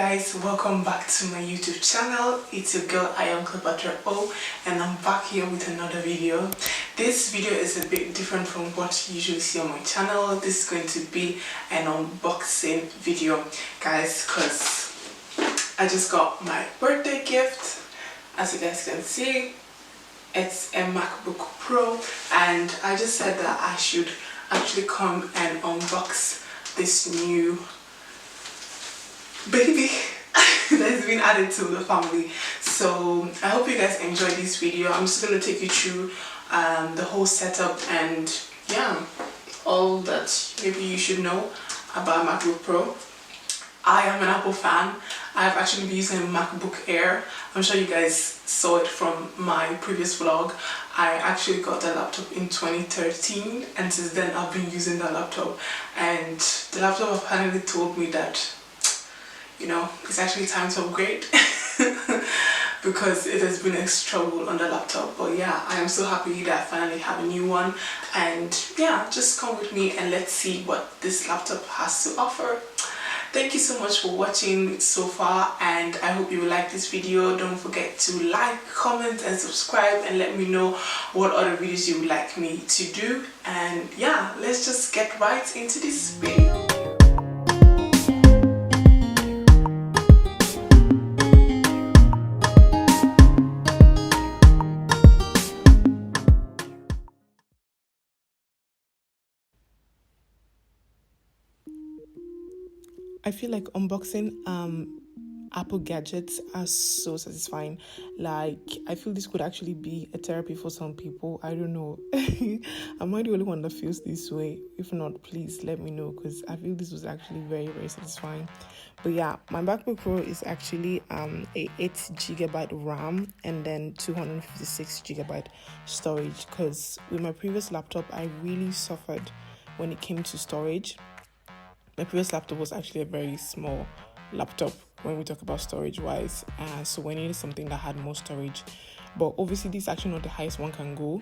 guys, welcome back to my YouTube channel. It's your girl IAmCleopatra O, and I'm back here with another video. This video is a bit different from what you usually see on my channel. This is going to be an unboxing video, guys, because I just got my birthday gift. As you guys can see, it's a Macbook Pro, and I just said that I should actually come and unbox this new baby that's been added to the family. So I hope you guys enjoy this video. I'm just going to take you through the whole setup and yeah, all that maybe you should know about MacBook Pro. I am an Apple fan. I've actually been using a MacBook Air. I'm sure you guys saw it from my previous vlog. I actually got the laptop in 2013, and since then I've been using the laptop, and the laptop finally told me that, you know, it's actually time to upgrade because it has been a struggle on the laptop. But yeah, I am so happy that I finally have a new one, and yeah, just come with me and let's see what this laptop has to offer. Thank you so much for watching so far, and I hope you will like this video. Don't forget to like, comment and subscribe, and let me know what other videos you would like me to do. And yeah, let's just get right into this video. I feel like unboxing Apple gadgets are so satisfying. Like, I feel this could actually be a therapy for some people. I don't know. Am I the only one that feels this way? If not, please let me know, because I feel this was actually very, very satisfying. But yeah, my MacBook Pro is actually a 8GB RAM and then 256GB storage, because with my previous laptop I really suffered when it came to storage. My previous laptop was actually a very small laptop when we talk about storage wise, so we needed something that had more storage. But obviously this is actually not the highest one can go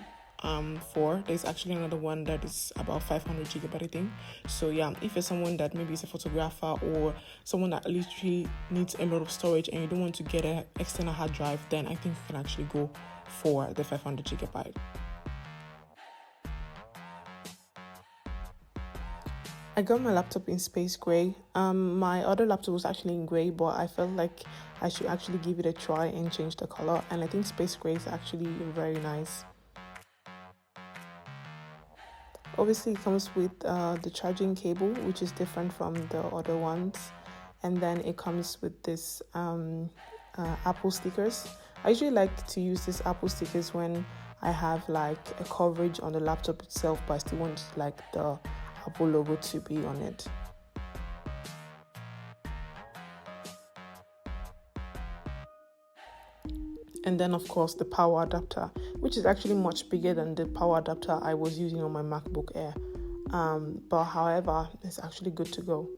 for. There's actually another one that is about 500GB, I think. So yeah, if you're someone that maybe is a photographer or someone that literally needs a lot of storage and you don't want to get an external hard drive, then I think you can actually go for the 500GB. I got my laptop in space gray. My other laptop was actually in gray, but I felt like I should actually give it a try and change the color, and I think space gray is actually very nice. Obviously it comes with the charging cable, which is different from the other ones, and then it comes with this Apple stickers. I usually like to use these Apple stickers when I have like a coverage on the laptop itself, but I still want like the Apple logo to be on it. And then of course the power adapter, which is actually much bigger than the power adapter I was using on my MacBook Air, but however, it's actually good to go.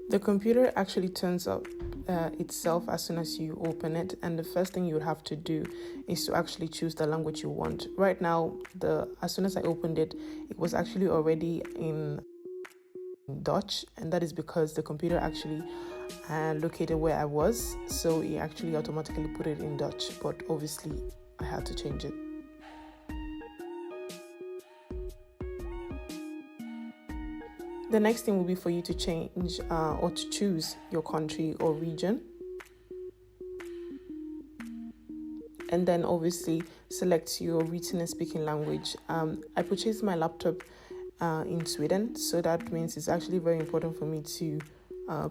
The computer actually turns up itself as soon as you open it, and the first thing you would have to do is to actually choose the language you want. Right now, as soon as I opened it, it was actually already in Dutch, and that is because the computer actually located where I was, so it actually automatically put it in Dutch, but obviously I had to change it. The next thing will be for you to change or to choose your country or region. And then obviously select your written and speaking language. I purchased my laptop in Sweden, so that means it's actually very important for me to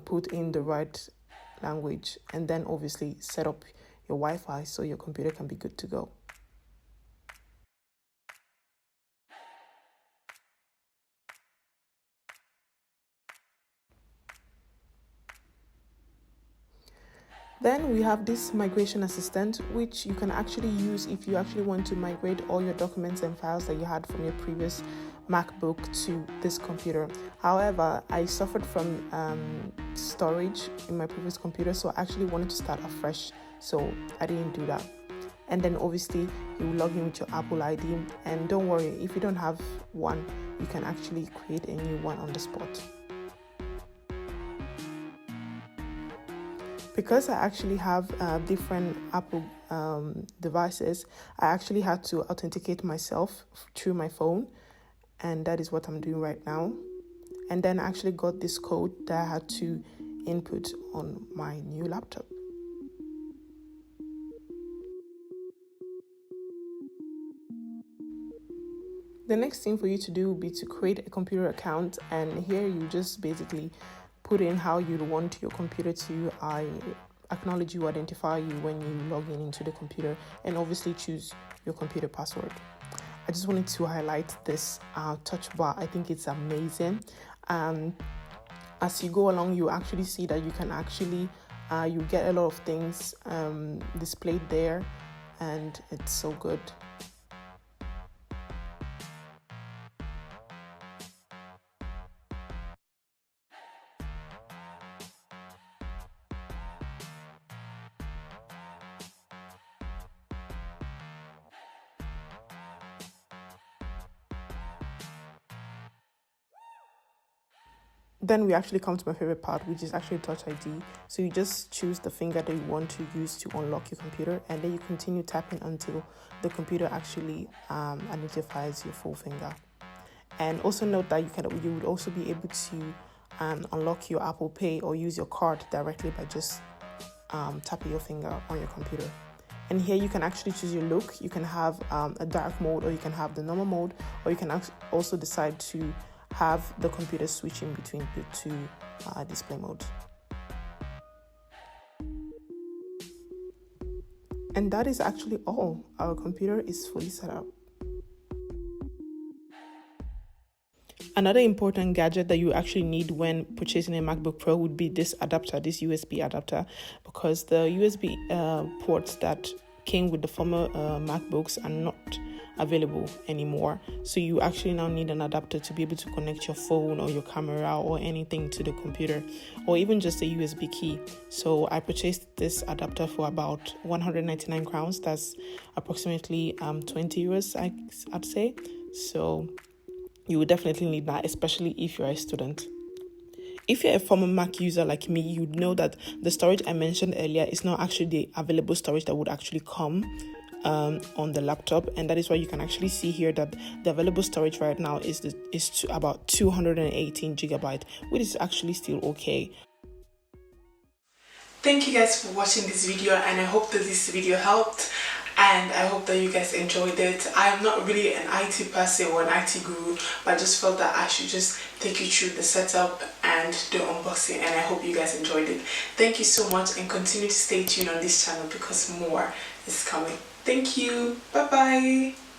put in the right language, and then obviously set up your Wi-Fi so your computer can be good to go. Then we have this migration assistant, which you can actually use if you actually want to migrate all your documents and files that you had from your previous MacBook to this computer. However, I suffered from storage in my previous computer, so I actually wanted to start afresh, so I didn't do that. And then obviously you will log in with your Apple ID, and don't worry, if you don't have one, you can actually create a new one on the spot. Because I actually have different Apple devices, I actually had to authenticate myself through my phone, and that is what I'm doing right now. And then I actually got this code that I had to input on my new laptop. The next thing for you to do will be to create a computer account, and here you just basically put in how you'd want your computer to acknowledge you, identify you when you log in into the computer, and obviously choose your computer password. I just wanted to highlight this touch bar. I think it's amazing. As you go along, you actually see that you can actually you get a lot of things displayed there, and it's so good. Then we actually come to my favorite part, which is actually Touch ID. So you just choose the finger that you want to use to unlock your computer, and then you continue tapping until the computer actually identifies your full finger. And also note that you would also be able to unlock your Apple Pay or use your card directly by just tapping your finger on your computer. And here you can actually choose your look. You can have a dark mode, or you can have the normal mode, or you can also decide to have the computer switching between the two display modes. And that is actually all. Our computer is fully set up. Another important gadget that you actually need when purchasing a MacBook Pro would be this adapter, this USB adapter, because the USB ports that came with the former MacBooks are not available anymore. So you actually now need an adapter to be able to connect your phone or your camera or anything to the computer, or even just a USB key. So I purchased this adapter for about 199 crowns. That's approximately 20 euros, I'd say. So you would definitely need that, especially if you're a student. If you're a former Mac user like me, you'd know that the storage I mentioned earlier is not actually the available storage that would actually come on the laptop, and that is why you can actually see here that the available storage right now is about 218 gigabytes, which is actually still okay. Thank you guys for watching this video, and I hope that this video helped, and I hope that you guys enjoyed it. I'm not really an IT person or an IT guru, but I just felt that I should just take you through the setup and the unboxing, and I hope you guys enjoyed it. Thank you so much, and continue to stay tuned on this channel because more is coming. Thank you. Bye bye.